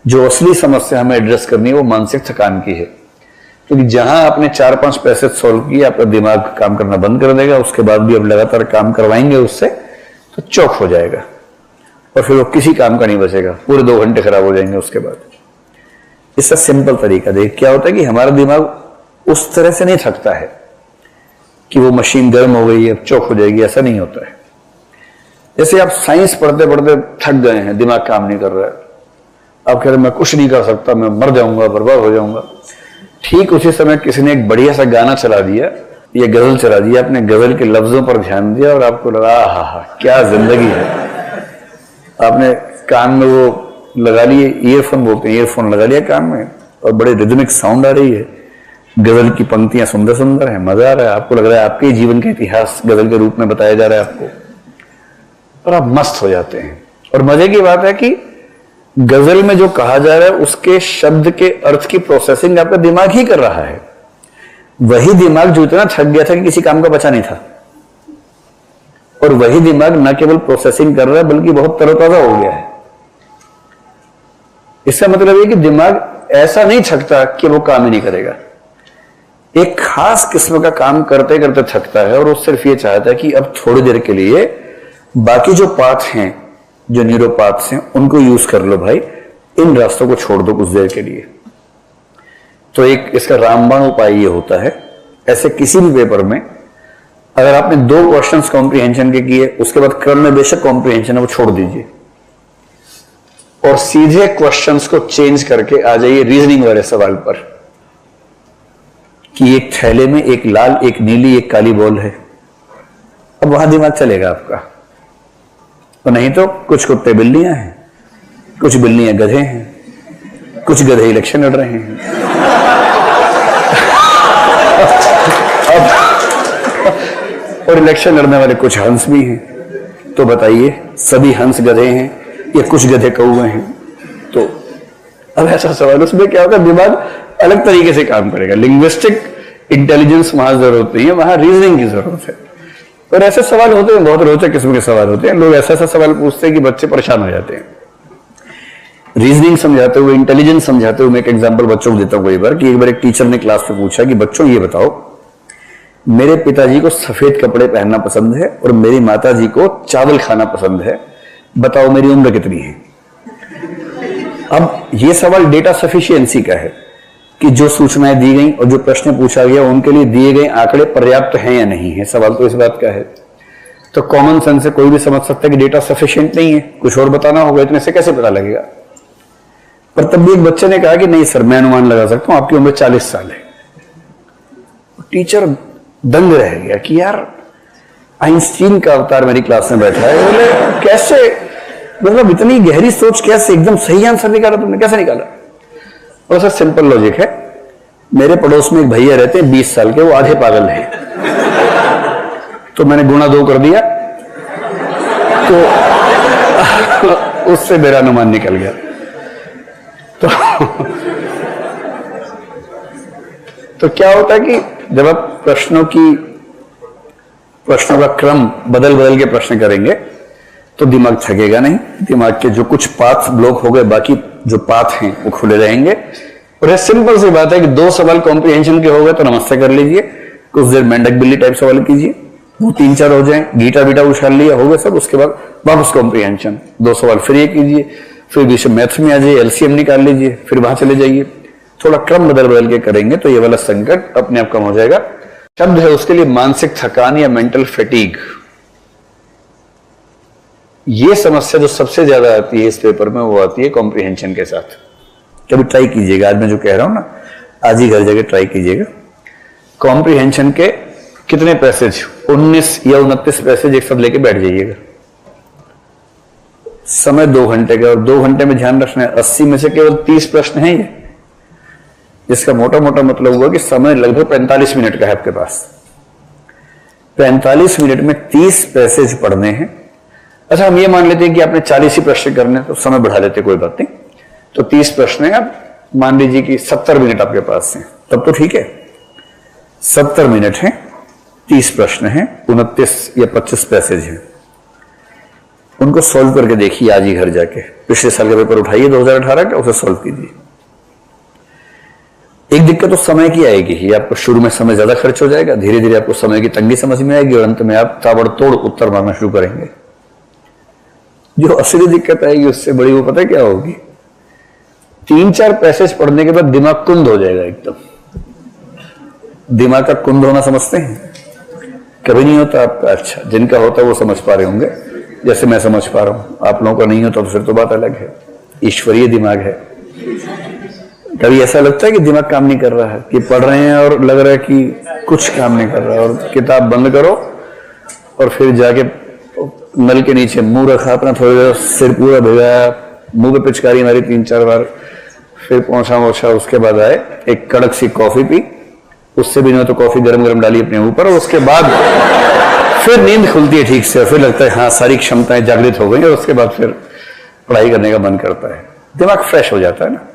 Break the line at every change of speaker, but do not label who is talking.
जो असली समस्या हमें एड्रेस करनी है वो मानसिक थकान की है, क्योंकि जहां आपने 4-5 पैसे सॉल्व किए आपका दिमाग काम करना बंद कर देगा। उसके बाद भी अब लगातार काम करवाएंगे उससे तो चौक हो जाएगा और फिर वो किसी काम का नहीं बचेगा, पूरे 2 घंटे खराब हो जाएंगे उसके बाद। इसका सिंपल तरीका देख क्या होता है कि हमारा दिमाग उस तरह से नहीं थकता है कि वो मशीन गर्म हो गई है अब चौक हो जाएगी, ऐसा नहीं होता है। जैसे आप साइंस पढ़ते पढ़ते थक गए हैं, दिमाग काम नहीं कर रहा है, आप कह रहे मैं कुछ नहीं कर सकता, मैं मर जाऊंगा, बर्बाद हो जाऊंगा। ठीक उसी समय किसी ने एक बढ़िया सा गाना चला दिया या गजल चला दिया, आपने गजल के लफ्जों पर ध्यान दिया और आपको लगा हा क्या जिंदगी है। आपने कान में वो लगा लिए, ईयरफोन बोलते हैं, ईयरफोन लगा लिया कान में और बड़े रिदमिक साउंड आ रही है, गजल की पंक्तियां सुंदर सुंदर है, मजा आ रहा है, आपको लग रहा है आपके जीवन का इतिहास गजल के रूप में बताया जा रहा है आपको, और आप मस्त हो जाते हैं। और मजे की बात है कि गजल में जो कहा जा रहा है उसके शब्द के अर्थ की प्रोसेसिंग आपका दिमाग ही कर रहा है। वही दिमाग जो इतना थक गया था कि किसी काम का बचा नहीं था, और वही दिमाग न केवल प्रोसेसिंग कर रहा है बल्कि बहुत तरोताजा हो गया है। इसका मतलब है कि दिमाग ऐसा नहीं थकता कि वो काम ही नहीं करेगा, एक खास किस्म का काम करते करते थकता है और वो सिर्फ ये चाहता है कि अब थोड़ी देर के लिए बाकी जो पाथ हैं, जो न्यूरोपाथ्स हैं, उनको यूज कर लो भाई, इन रास्तों को छोड़ दो कुछ देर के लिए। तो एक इसका रामबाण उपाय ये होता है, ऐसे किसी भी पेपर में अगर आपने 2 क्वेश्चंस कॉम्प्रिहेंशन के किए, उसके बाद क्रम में बेशक कॉम्प्रिहेंशन है वो छोड़ दीजिए और सीधे क्वेश्चंस को चेंज करके आ जाइए रीजनिंग वाले सवाल पर कि एक थैले में एक लाल, एक नीली, एक काली बॉल है। अब वहां दिमाग चलेगा आपका। तो नहीं तो कुछ कुत्ते बिल्लियां हैं, कुछ बिल्लियां गधे हैं, कुछ गधे इलेक्शन लड़ रहे हैं। और इलेक्शन लड़ने वाले कुछ हंस भी हैं। तो बताइए सभी हंस गधे हैं या कुछ गधे कौवे हैं? तो अब ऐसा सवाल, उसमें क्या होगा, दिमाग अलग तरीके से काम करेगा। लिंग्विस्टिक इंटेलिजेंस वहां जरूरत नहीं है, वहां रीजनिंग की जरूरत है। और ऐसे सवाल होते हैं, बहुत रोचक किस्म के सवाल होते हैं। लोग ऐसा सवाल पूछते हैं कि बच्चे परेशान हो जाते हैं। रीजनिंग समझाते हुए, इंटेलिजेंस समझाते हुए मैं एक एग्जांपल बच्चों को देता हूं कई बार कि एक बार एक टीचर ने क्लास में पूछा कि बच्चों ये बताओ, मेरे पिताजी को सफेद कपड़े पहनना पसंद है और मेरी माताजी को चावल खाना पसंद है, बताओ मेरी उम्र कितनी है? अब ये सवाल डेटा सफिशिएंसी का है कि जो सूचनाएं दी गई और जो प्रश्न पूछा गया उनके लिए दिए गए आंकड़े पर्याप्त हैं या नहीं है। सवाल तो इस बात का है। तो कॉमन सेंस से कोई भी समझ सकता है कि डेटा सफिशिएंट नहीं है, कुछ और बताना होगा, इतने से कैसे पता लगेगा? पर तब भी एक बच्चे ने कहा कि नहीं सर, मैं अनुमान लगा सकता हूं, आपकी उम्र 40 साल है। टीचर दंग रह गया कि यार आइंस्टीन का अवतार मेरी क्लास में बैठा है, बोले कैसे, मतलब इतनी गहरी सोच कैसे, एकदम सही आंसर निकाला तुमने, कैसे निकाला? और सर सिंपल लॉजिक है, मेरे पड़ोस में एक भैया रहते हैं 20 साल के, वो आधे पागल हैं, तो मैंने गुणा 2 कर दिया तो उससे मेरा अनुमान निकल गया। तो क्या होता है कि जब आप प्रश्नों का क्रम बदल बदल के प्रश्न करेंगे तो दिमाग थकेगा नहीं। दिमाग के जो कुछ पाथ ब्लॉक हो गए, बाकी जो पाथ हैं वो खुले रहेंगे। और ये सिंपल सी बात है कि 2 सवाल कॉम्प्रिहेंशन के हो गए तो नमस्ते कर लीजिए, कुछ देर मेंढक बिल्ली टाइप सवाल कीजिए, वो 3-4 हो जाए, गीटा बीटा उछाल लिया, हो गए सब, उसके बाद वापस कॉम्प्रिहेंशन, 2 सवाल फिर ये कीजिए, फिर बीच में मैथ्स में आ जाइए, एलसीएम निकाल लीजिए, फिर वहां चले जाइए। थोड़ा क्रम बदल बदल के करेंगे तो ये वाला संकट अपने आप कम हो जाएगा। शब्द है उसके लिए मानसिक थकान या मेंटल फैटीग। ये समस्या जो सबसे ज्यादा आती है इस पेपर में वो आती है कॉम्प्रिहेंशन के साथ। कभी ट्राई कीजिएगा, आज मैं जो कह रहा हूं ना, आज ही घर जाके ट्राई कीजिएगा। कॉम्प्रिहेंशन के कितने पैसेज, 19 या 29 पैसेज एक साथ लेके बैठ जाइएगा। समय 2 घंटे का, और 2 घंटे में ध्यान रखना है 80 में से केवल 30 प्रश्न हैं ये, जिसका मोटा मोटा मतलब हुआ कि समय लगभग 45 मिनट का है आपके पास। 45 मिनट में 30 पैसेज पढ़ने हैं। अच्छा हम ये मान लेते हैं कि आपने 40 ही प्रश्न करने, तो समय बढ़ा लेते, कोई बात नहीं। तो 30 प्रश्न है, आप मान लीजिए कि 70 मिनट आपके पास हैं, तब तो ठीक है। 70 मिनट है, 30 प्रश्न हैं, 29 या 25 पैसेज हैं। उनको सॉल्व करके देखिए आज ही घर जाके। पिछले साल का पेपर उठाइए 2018 का, उसे सॉल्व कीजिए। एक दिक्कत तो समय की आएगी ही, आपको शुरू में समय ज्यादा खर्च हो जाएगा, धीरे धीरे आपको समय की तंगी समझ में आएगी और अंत में आप ताबड़तोड़ उत्तर मांगना शुरू करेंगे। जो असली दिक्कत आएगी उससे बड़ी वो पता है क्या होगी? 3-4 पैसेज पढ़ने के बाद दिमाग कुंद हो जाएगा एकदम। दिमाग का कुंद होना समझते हैं? कभी नहीं होता आपका। अच्छा, जिनका होता है वो समझ पा रहे होंगे, जैसे मैं समझ पा रहा हूं। आप लोगों का नहीं होता तो फिर तो बात अलग है, ईश्वरीय दिमाग है। कभी ऐसा लगता है कि दिमाग काम नहीं कर रहा है, कि पढ़ रहे हैं और लग रहा है कि कुछ काम नहीं कर रहा, और किताब बंद करो और फिर जाके नल के नीचे मुंह रखा अपना, थोड़ी देर सिर पूरा भिगाया, मुंह पे पिचकारी मारी 3-4 बार, फिर पोंछा वोछा, उसके बाद आए एक कड़क सी कॉफी पी, उससे भी नहीं तो कॉफी गरम गरम डाली अपने ऊपर, और उसके बाद फिर नींद खुलती है ठीक से, फिर लगता है हाँ सारी क्षमताएं जागृत हो गई, और उसके बाद फिर पढ़ाई करने का मन करता है। दिमाग फ्रेश हो जाता है ना।